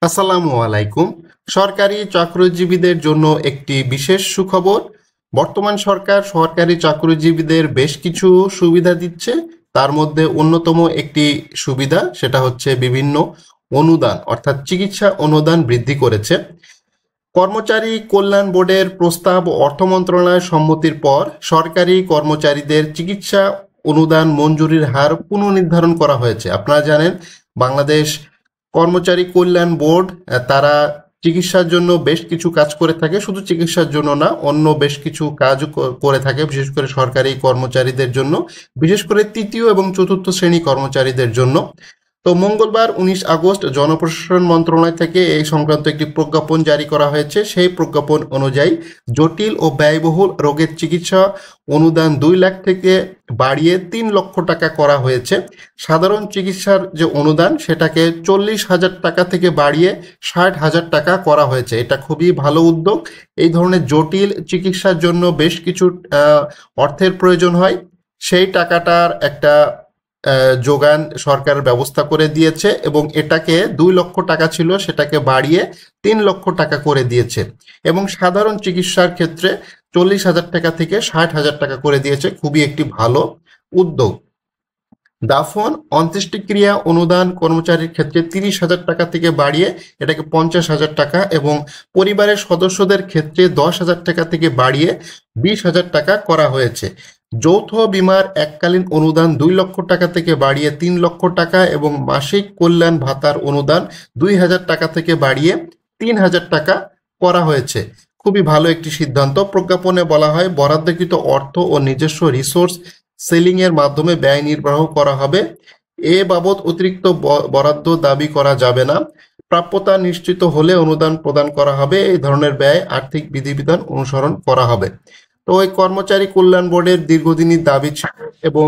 আসসালামু আলাইকুম। সরকারি চাকরিজীবীদের জন্য একটি বিশেষ সুখবর। বর্তমান সরকার সরকারি চাকরিজীবীদের বেশ কিছু সুবিধা দিচ্ছে। তার মধ্যে অন্যতম একটি সুবিধা সেটা হচ্ছে বিভিন্ন অনুদান অর্থাৎ চিকিৎসা অনুদান বৃদ্ধি করেছে। কর্মচারী কল্যাণ বোর্ডের প্রস্তাব ও অর্থ মন্ত্রণালয়ের সম্মতির পর সরকারি কর্মচারীদের চিকিৎসা অনুদান মঞ্জুরির হার পুনর্নির্ধারণ করা হয়েছে। আপনারা জানেন বাংলাদেশ কর্মচারী কল্যাণ বোর্ড তারা চিকিৎসার জন্য বেশ কিছু কাজ করে থাকে, শুধু চিকিৎসার জন্য না, অন্য বেশ কিছু কাজও করে থাকে, বিশেষ করে সরকারি কর্মচারীদের জন্য, বিশেষ করে তৃতীয় এবং চতুর্থ শ্রেণী কর্মচারীদের জন্য। তো মঙ্গলবার 19 আগস্ট জনপ্রশাসন মন্ত্রণালয় থেকে এই সংক্রান্ত একটি প্রজ্ঞাপন জারি করা হয়েছে। সেই প্রজ্ঞাপন অনুযায়ী জটিল ও ব্যয়বহুল রোগের চিকিৎসা অনুদান 2 লাখ থেকে বাড়িয়ে 3 লক্ষ টাকা করা হয়েছে। সাধারণ চিকিৎসার যে অনুদান সেটাকে 40,000 টাকা থেকে বাড়িয়ে 60,000 টাকা করা হয়েছে। এটা খুবই ভালো উদ্যোগ। এই ধরনের জটিল চিকিৎসার জন্য বেশ কিছু অর্থের প্রয়োজন হয়, সেই টাকাটার একটা যোগান সরকার ব্যবস্থা করে দিয়েছে এবং এটাকে 2 লক্ষ টাকা ছিল সেটাকে বাড়িয়ে 3 লক্ষ টাকা করে দিয়েছে এবং সাধারণ চিকিৎসার ক্ষেত্রে 40,000 টাকা থেকে 60,000 টাকা করে দিয়েছে। খুবই একটি ভালো উদ্যোগ। দাফন অন্ত্যেষ্টিক্রিয়া অনুদান কর্মচারীর ক্ষেত্রে 30,000 টাকা থেকে বাড়িয়ে এটাকে 50,000 টাকা এবং পরিবারের সদস্যদের ক্ষেত্রে 10,000 টাকা থেকে বাড়িয়ে 20,000 টাকা করা হয়েছে। যৌথ বীমার এককালীন অনুদান 2 লক্ষ টাকা থেকে বাড়িয়ে 3 লক্ষ টাকা এবং মাসিক কল্যাণ ভাতার অনুদান 2,000 টাকা থেকে বাড়িয়ে 3,000 টাকা করা হয়েছে। খুবই ভালো একটি সিদ্ধান্ত। প্রজ্ঞাপনে বলা হয় বরাদ্দকৃত অর্থ ও নিজস্ব রিসোর্স সেলিং এর মাধ্যমে ব্যয় নির্বাহ করা হবে। এ বাবদ অতিরিক্ত বরাদ্দ দাবি করা যাবে না। প্রাপ্যতা নিশ্চিত হলে অনুদান প্রদান করা হবে। এই ধরনের ব্যয় আর্থিক বিধিবিধান অনুসরণ করা হবে। তো ওই কর্মচারী কল্যাণ বোর্ডের দীর্ঘদিনই দাবি ছিল এবং